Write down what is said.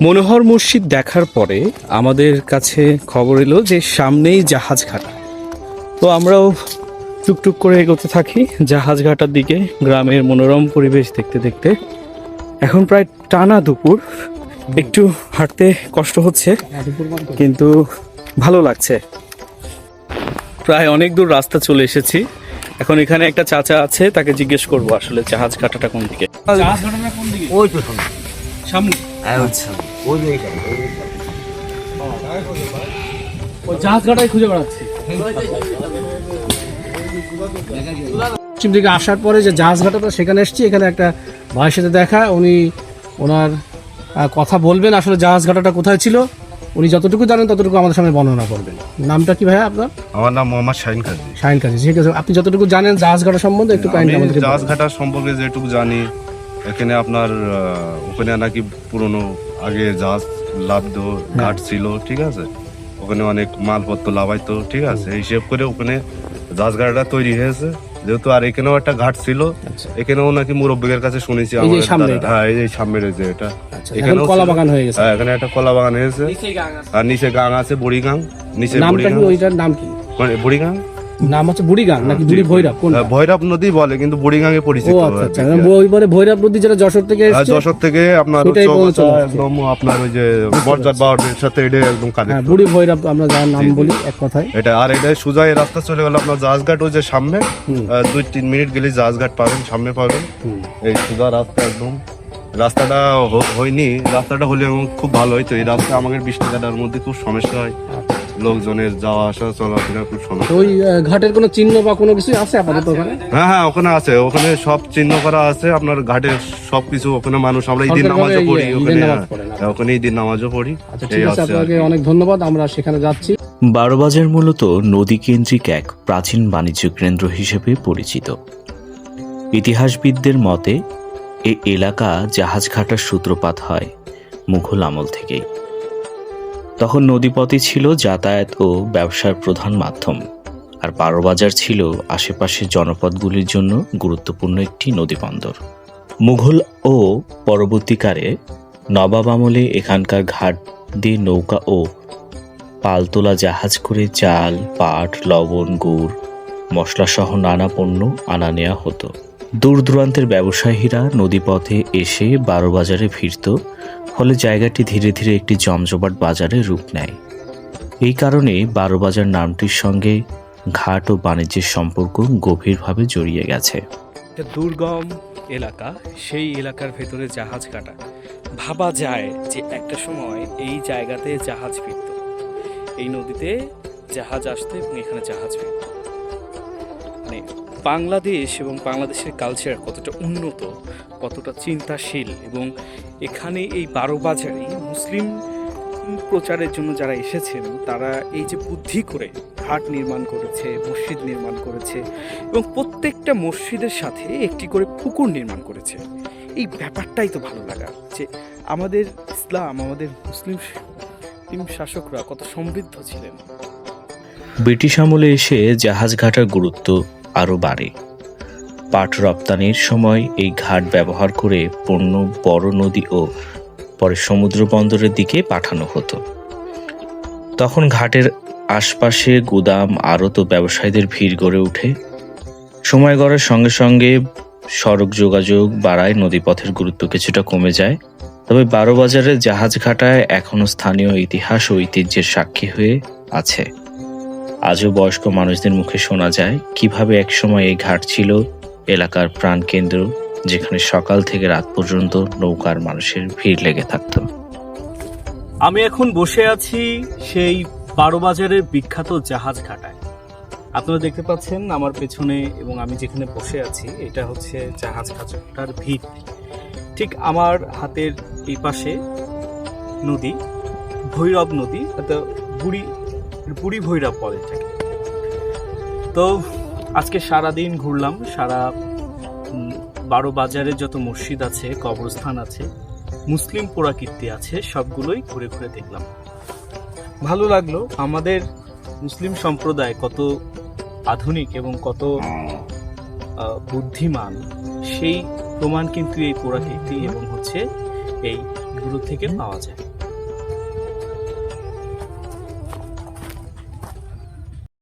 মনোহর মসজিদ দেখার পরে আমাদের কাছে খবর এলো যে সামনেই জাহাজ ঘাটা। তো আমরাও টুকটুক করে এগোতে থাকি জাহাজ ঘাটার দিকে, গ্রামের মনোরম পরিবেশ দেখতে দেখতে। এখন প্রায় টানা দুপুর, একটু হাঁটতে কষ্ট হচ্ছে কিন্তু ভালো লাগছে। প্রায় অনেক দূর রাস্তা চলে এসেছি। এখন এখানে একটা চাচা আছে, তাকে জিজ্ঞেস করবো আসলে জাহাজ ঘাটাটা কোন দিকে। জাহাজ ঘাটাটা কোন দিকে? ওই তো সামনে। আচ্ছা, ওই এইটা ওই জাহাজ ঘাটাই খুঁজে বেড়াচ্ছি। পশ্চিম দিকে আসার পরে যে জাহাজ ঘাটাটা সেখানে এসেছি, এখানে একটা ভাইয়ের সাথে দেখা। ওনার কথা বলবেন আসলে জাহাজ ঘাটাটা কোথায় ছিল। উনি যতটুকু জানেন ততটুকু আমাদের সামনে বর্ণনা করবেন। নামটা কি ভাইয়া আপনার? আমার নাম মোহাম্মদ শাহিন কাজী। শাহিন কাজী, ঠিক আছে। আপনি যতটুকু জানেন জাহাজ ঘাটা সম্বন্ধে একটু কাইন্ডলি আমাদেরকে জাহাজ ঘাটা সম্পর্কে যেটুকু জানি, এখানে আপনার ওখানে নাকি পুরনো আগে জাহাজ লাভতো ঘাট ছিল, ঠিক আছে। ওখানে অনেক মালপত্র লাভাইতো, ঠিক আছে। এই হিসেব করে ওখানে জাহাজ ঘাটাটা তৈরি হয়েছে যেহেতু। আর এখানেও একটা ঘাট ছিল, এখানেও নাকি মুরব্বীদের কাছে শুনেছি হ্যাঁ, এই যে সামনের যে এটা, এখানে কলা বাগান হয়ে গেছে। হ্যাঁ, এখানে একটা কলা বাগান হয়েছে। আর নিচে গাং আছে, বুড়ি গাং। নিচে নামটা কি, ওইটার নাম কি? বুড়ি গাং নাম হচ্ছে বুড়িগাং নাকি বুড়ি ভৈরব? কোন? ভৈরব নদী বলে কিন্তু বুড়িগাঙ্গে পরিচিত। ও আচ্ছা আচ্ছা, ওইবারে ভৈরব নদী যেটা যশোর থেকে এসেছে। যশোর থেকে আপনার একদম আপনার ওই যে বর্জার বাওয়ারের সাথে এটা একদম কানেক্ট। বুড়ি ভৈরব আমরা যার নাম বলি এক কথায় এটা। আর এটা সোজা এই রাস্তা চলে গেল আপনার জাহাজঘাট, ওই যে সামনে 2-3 মিনিট গেলে জাহাজঘাট পাবেন, সামনে পাবেন। এই সোজা রাস্তা একদম। রাস্তাটা হয়নি, রাস্তাটা হলে খুব ভালো হইতো। এই রাস্তা আমাদের বৃষ্টি কাটার মধ্যে খুব সমস্যা হয়, লোকজনের যাওয়া আসা চলাফেরা খুব সমস্যা। ওই ঘাটের কোনো চিহ্ন বা কোনো কিছু আছে আপাতত ওখানে? হ্যাঁ হ্যাঁ, ওখানে আছে, ওখানে সব চিহ্ন করা আছে আপনার ঘাটের সবকিছু। ওখানে মানুষ আমরা ঈদের নামাজও পড়ি ওখানে, ওখানে ঈদের নামাজও পড়ি। আচ্ছা ঠিক আছে, আপনাকে অনেক ধন্যবাদ। আমরা সেখানে যাচ্ছি। বারোবাজার মূলত নদীকেন্দ্রিক এক প্রাচীন বাণিজ্য কেন্দ্র হিসেবে পরিচিত। ইতিহাসবিদদের মতে এই এলাকা জাহাজ ঘাটার সূত্রপাত হয় মুঘল আমল থেকেই। তখন নদীপথই ছিল যাতায়াত ও ব্যবসার প্রধান মাধ্যম, আর বারোবাজার ছিল আশেপাশের জনপদগুলির জন্য গুরুত্বপূর্ণ একটি নদীবন্দর। মুঘল ও পরবর্তীকালে নবাব আমলে এখানকার ঘাট দিয়ে নৌকা ও পালতোলা জাহাজ করে চাল, পাট, লবণ, গুড়, মশলাসহ নানা পণ্য আনা নেওয়া হতো। দূর দূরান্তের ব্যবসায়ীরা নদীপথে এসে বারোবাজারে ভিড়ত, ফলে জায়গাটি ধীরে ধীরে একটি জমজমাট বাজারে রূপ নেয়। এই কারণে বারোবাজার নামটির সঙ্গে ঘাট ও বাণিজ্যের সম্পর্ক গভীরভাবে জড়িয়ে গেছে। একটা দুর্গম এলাকা, সেই এলাকার ভেতরে জাহাজ কাটা। ভাবা যায় যে একটা সময় এই জায়গাতে জাহাজ ফিরত, এই নদীতে জাহাজ আসতো এবং এখানে জাহাজ ফিরত। মানে বাংলাদেশ এবং বাংলাদেশের কালচার কতটা উন্নত, কতটা চিন্তাশীল। এবং এখানে এই বারোবাজারে মুসলিম প্রচারের জন্য যারা এসেছেন তারা এই যে বুদ্ধি করে ঘাট নির্মাণ করেছে, মসজিদ নির্মাণ করেছে এবং প্রত্যেকটা মসজিদের সাথে একটি করে পুকুর নির্মাণ করেছে। এই ব্যাপারটাই তো ভালো লাগা যে আমাদের ইসলাম, আমাদের মুসলিম শাসকরা কত সমৃদ্ধ ছিলেন। ব্রিটিশ আমলে এসে জাহাজ ঘাটার গুরুত্ব আরও বাড়ে। পাট রপ্তানির সময় এই ঘাট ব্যবহার করে পণ্য বড় নদী ও পরে সমুদ্র বন্দরের দিকে পাঠানো হতো। তখন ঘাটের আশপাশে গুদাম, আড়ত ও ব্যবসায়ীদের ভিড় গড়ে ওঠে। সময় গড়ার সঙ্গে সঙ্গে সড়ক যোগাযোগ বাড়ায়, নদীপথের গুরুত্ব কিছুটা কমে যায়। তবে বারোবাজারের জাহাজ ঘাটায় এখনও স্থানীয় ইতিহাস ও ঐতিহ্যের সাক্ষী হয়ে আছে। আজও বয়স্ক মানুষদের মুখে শোনা যায় কিভাবে একসময় এই ঘাট ছিল এলাকার প্রাণকেন্দ্র, যেখানে সকাল থেকে রাত পর্যন্ত নৌকার মানুষের ভিড় লেগে থাকত। আমি এখন বসে আছি সেই বারোবাজারের বিখ্যাত জাহাজ ঘাটায়। আপনারা দেখতে পাচ্ছেন আমার পেছনে এবং আমি যেখানে বসে আছি এটা হচ্ছে জাহাজ ঘাটার ভিড়। ঠিক আমার হাতের এই পাশে নদী, ভৈরব নদী, বুড়ি ভৈরব বলে এটাকে। তো আজকে সারাদিন ঘুরলাম, সারা বারোবাজারে যত মসজিদ আছে, কবরস্থান আছে, মুসলিম পুরাকীর্তি আছে, সবগুলোই ঘুরে ঘুরে দেখলাম। ভালো লাগলো আমাদের মুসলিম সম্প্রদায় কত আধুনিক এবং কত বুদ্ধিমান, সেই প্রমাণ কিন্তু এই পুরাকীর্তি এবং এইগুলো থেকে পাওয়া যায়।